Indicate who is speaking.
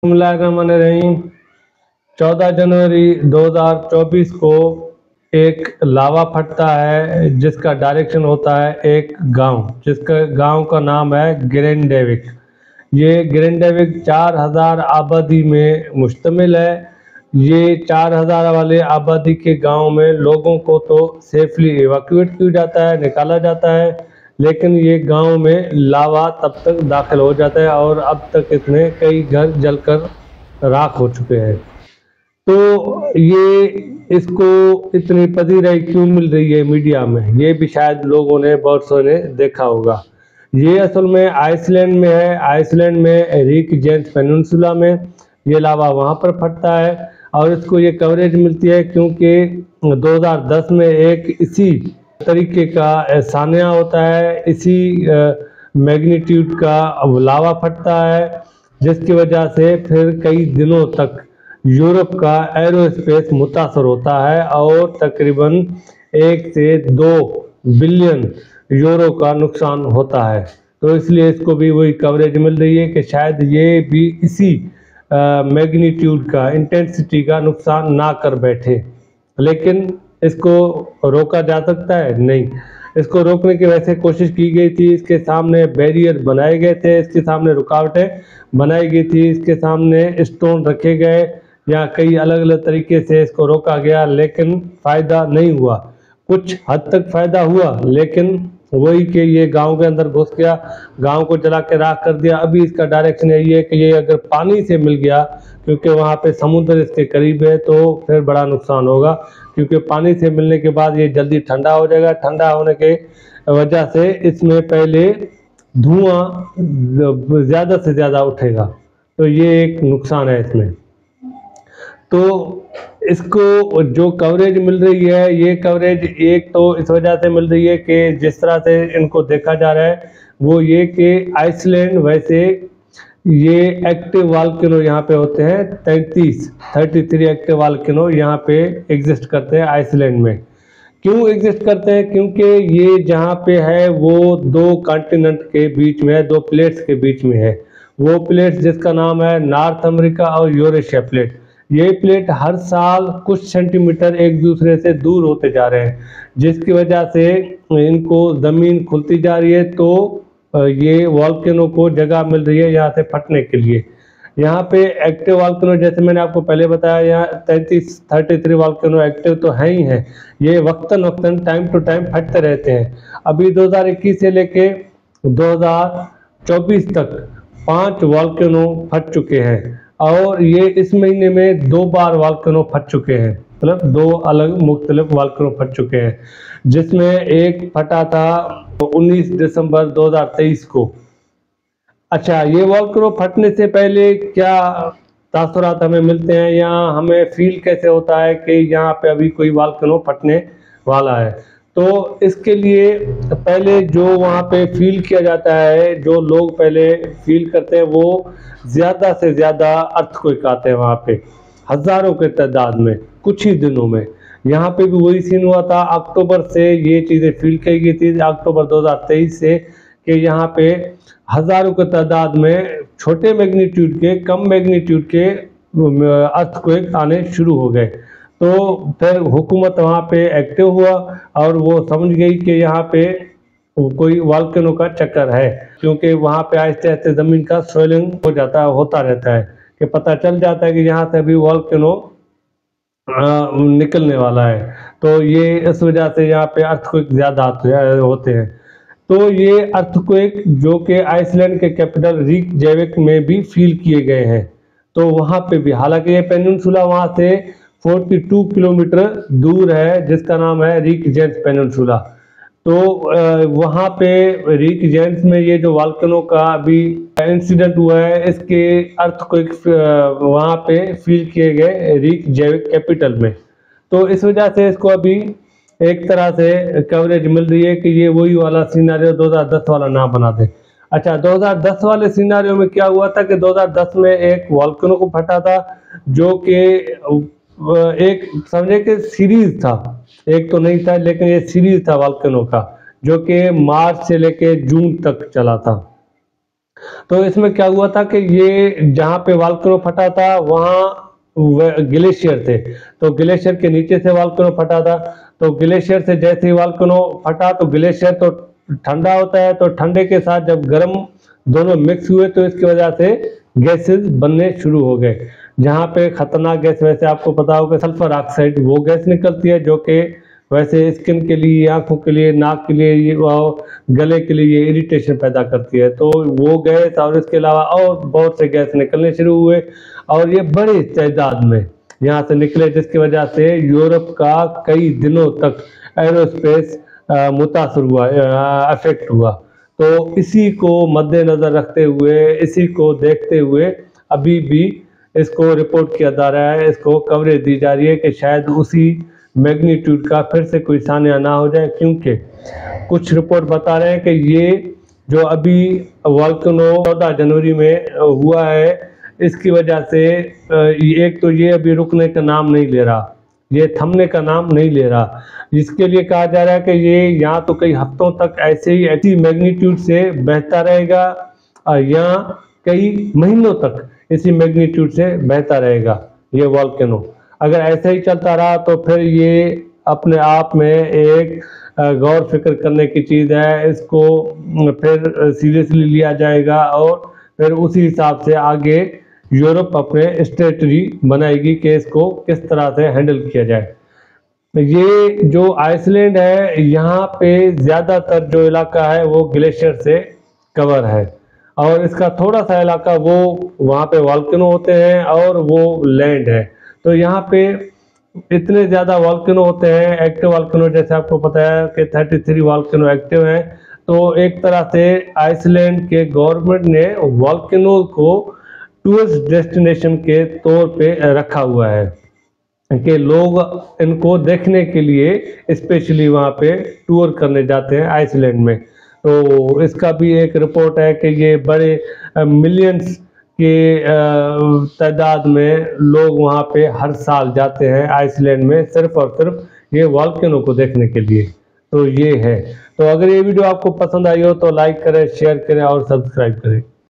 Speaker 1: बिस्मिल्लाहिर्रहमानिर्रहीम। 14 जनवरी 2024 को एक लावा फटता है जिसका डायरेक्शन होता है एक गांव, जिसका गांव का नाम है ग्रेनडेविक। ये ग्रेनडेविक 4000 आबादी में मुश्तमिल है। ये 4000 वाले आबादी के गांव में लोगों को तो सेफली इवैक्यूएट किया जाता है, निकाला जाता है, लेकिन ये गांव में लावा तब तक दाखिल हो जाता है और अब तक इसमें कई घर जलकर राख हो चुके हैं। तो ये इसको इतनी पजीराई क्यों मिल रही है मीडिया में, ये भी शायद लोगों ने बहुत सौ ने देखा होगा। ये असल में आइसलैंड में है। आइसलैंड में रीकजेंस पेनिनसुला में ये लावा वहाँ पर फटता है और इसको ये कवरेज मिलती है क्योंकि 2010 में एक इसी तरीके का सानिया होता है, इसी मैग्नीट्यूड का लावा फटता है, जिसकी वजह से फिर कई दिनों तक यूरोप का एरोस्पेस मुतासर होता है और तकरीबन 1 से 2 बिलियन यूरो का नुकसान होता है। तो इसलिए इसको भी वही कवरेज मिल रही है कि शायद ये भी इसी मैग्नीट्यूड का, इंटेंसिटी का नुकसान ना कर बैठे। लेकिन इसको रोका जा सकता है? नहीं। इसको रोकने की वैसे कोशिश की गई थी, इसके सामने बैरियर बनाए गए थे, इसके सामने रुकावटें बनाई गई थी, इसके सामने स्टोन रखे गए या कई अलग अलग तरीके से इसको रोका गया, लेकिन फ़ायदा नहीं हुआ। कुछ हद तक फ़ायदा हुआ, लेकिन वही कि ये गांव के अंदर घुस गया, गांव को जला के राख कर दिया। अभी इसका डायरेक्शन यही है कि ये अगर पानी से मिल गया, क्योंकि वहाँ पे समुद्र इसके करीब है, तो फिर बड़ा नुकसान होगा, क्योंकि पानी से मिलने के बाद ये जल्दी ठंडा हो जाएगा। ठंडा होने के वजह से इसमें पहले धुआं ज़्यादा से ज़्यादा उठेगा, तो ये एक नुकसान है इसमें। तो इसको जो कवरेज मिल रही है, ये कवरेज एक तो इस वजह से मिल रही है कि जिस तरह से इनको देखा जा रहा है वो ये कि आइसलैंड, वैसे ये एक्टिव वाल्केनो यहाँ पे होते हैं 33 एक्टिव वाल्केनो यहाँ पे एग्जिस्ट करते हैं आइसलैंड में। क्यों एग्जिस्ट करते हैं? क्योंकि ये जहाँ पे है वो 2 कॉन्टिनेंट के बीच में है, 2 प्लेट्स के बीच में है। वो प्लेट्स जिसका नाम है नॉर्थ अमेरिका और यूरेशिया प्लेट। ये प्लेट हर साल कुछ सेंटीमीटर एक दूसरे से दूर होते जा रहे हैं, जिसकी वजह से इनको ज़मीन खुलती जा रही है, तो ये वॉल्केनो को जगह मिल रही है यहाँ से फटने के लिए। यहाँ पे एक्टिव वॉल्केनो, जैसे मैंने आपको पहले बताया, यहाँ 33 वॉल्केनो एक्टिव तो है ही हैं। ये वक्तन वक्तन टाइम टू टाइम फटते रहते हैं। अभी 2021 से लेके 2024 तक 5 वॉल्केनो फट चुके हैं और ये इस महीने में 2 बार वॉल्केनो फट चुके हैं, मतलब 2 अलग मुख्तलिफ वॉल्केनो फट चुके हैं, जिसमें एक फटा था 19 दिसंबर 2023 को। अच्छा, ये वॉल्केनो फटने से पहले क्या तासुरात हमें मिलते हैं या हमें फील कैसे होता है कि यहाँ पे अभी कोई वॉल्केनो फटने वाला है? तो इसके लिए पहले जो वहाँ पे फील किया जाता है, जो लोग पहले फील करते हैं, वो ज़्यादा से ज़्यादा अर्थक्वेक आते हैं वहाँ पे, हज़ारों के तादाद में कुछ ही दिनों में। यहाँ पे भी वही सीन हुआ था। अक्टूबर से ये चीज़ें फील की गई थी, अक्टूबर 2023 से, कि यहाँ पे हज़ारों के तादाद में छोटे मैग्नीट्यूड के, कम मैग्नीट्यूड के अर्थक्वेक आने शुरू हो गए। तो फिर हुकूमत वहाँ पे एक्टिव हुआ और वो समझ गई कि यहाँ पे कोई वॉल्केनो का चक्कर है, क्योंकि वहाँ पे आहिस्ते आहिस्ते ज़मीन का स्वेलिंग होता रहता है, कि पता चल जाता है कि यहाँ से अभी वॉल्केनो निकलने वाला है। तो ये इस वजह से यहाँ पे अर्थक्वेक ज़्यादा होते हैं। तो ये अर्थक्वेक जो कि आइसलैंड के कैपिटल रीकजेविक में भी फील किए गए हैं, तो वहाँ पे भी, हालांकि ये पेनिनसुला वहाँ से 42 किलोमीटर दूर है, जिसका नाम है रीकजेंस पेनिनसुला। तो वहाँ पे रीकजेंस में ये जो वॉल्केनो का अभी इंसिडेंट हुआ है, इसके अर्थक्वेक वहाँ पे फील किए गए रीकजेविक कैपिटल में। तो इस वजह से इसको अभी एक तरह से कवरेज मिल रही है कि ये वही वाला सीनारियो 2010 वाला ना बना दे। अच्छा, 2010 वाले सीनारियो में क्या हुआ था कि 2010 में एक वॉल्केनो को फटा था, जो कि एक समझे कि सीरीज था, एक तो नहीं था, लेकिन ये सीरीज था वॉल्केनो का, जो कि मार्च से लेके जून तक चला था। तो इसमें क्या हुआ था कि ये जहाँ पे वॉल्केनो फटा था वहाँ ग्लेशियर थे, तो ग्लेशियर के नीचे से वॉल्केनो फटा था। तो ग्लेशियर से जैसे ही वॉल्केनो फटा तो ग्लेशियर तो ठंडा होता है, तो ठंडे के साथ जब गर्म दोनों मिक्स हुए तो इसकी वजह से गैसेस बनने शुरू हो गए। जहाँ पे खतरनाक गैस, वैसे आपको पता होगा सल्फर ऑक्साइड, वो गैस निकलती है जो कि वैसे स्किन के लिए, आंखों के लिए, नाक के लिए, गले के लिए ये इरिटेशन पैदा करती है। तो वो गैस और इसके अलावा और बहुत से गैस निकलने शुरू हुए और ये बड़ी तादाद में यहाँ से निकले, जिसकी वजह से यूरोप का कई दिनों तक एरोस्पेस मुतासर हुआ, अफेक्ट हुआ। तो इसी को मद्देनज़र रखते हुए, इसी को देखते हुए अभी भी इसको रिपोर्ट किया जा रहा है, इसको कवरेज दी जा रही है कि शायद उसी मैग्नीट्यूड का फिर से कोई सान्या ना हो जाए। क्योंकि कुछ रिपोर्ट बता रहे हैं कि ये जो अभी वॉल्केनो 14 जनवरी में हुआ है, इसकी वजह से एक तो ये अभी रुकने का नाम नहीं ले रहा, ये थमने का नाम नहीं ले रहा। जिसके लिए कहा जा रहा है कि ये यहाँ तो कई हफ्तों तक ऐसी मैग्नीट्यूड से बहता रहेगा, या कई महीनों तक इसी मैग्नीट्यूड से बहता रहेगा ये वॉल्केनो। अगर ऐसे ही चलता रहा तो फिर ये अपने आप में एक गौर फिक्र करने की चीज़ है। इसको फिर सीरियसली लिया जाएगा और फिर उसी हिसाब से आगे यूरोप अपने स्ट्रेटजी बनाएगी कि इसको किस तरह से हैंडल किया जाए। ये जो आइसलैंड है, यहाँ पे ज़्यादातर जो इलाका है वो ग्लेशियर से कवर है और इसका थोड़ा सा इलाका वो वहाँ पे वॉल्केनो होते हैं और वो लैंड है। तो यहाँ पे इतने ज़्यादा वॉल्केनो होते हैं, एक्टिव वॉल्केनो, जैसे आपको पता है कि 33 वॉल्केनो एक्टिव हैं। तो एक तरह से आइसलैंड के गवर्नमेंट ने वॉल्केनो को टूरिस्ट डेस्टिनेशन के तौर पे रखा हुआ है कि लोग इनको देखने के लिए स्पेशली वहाँ पे टूर करने जाते हैं आइसलैंड में। तो इसका भी एक रिपोर्ट है कि ये बड़े मिलियंस के तादाद में लोग वहाँ पे हर साल जाते हैं आइसलैंड में, सिर्फ और सिर्फ ये वॉल्केनो को देखने के लिए। तो ये है। तो अगर ये वीडियो आपको पसंद आई हो तो लाइक करें, शेयर करें और सब्सक्राइब करें।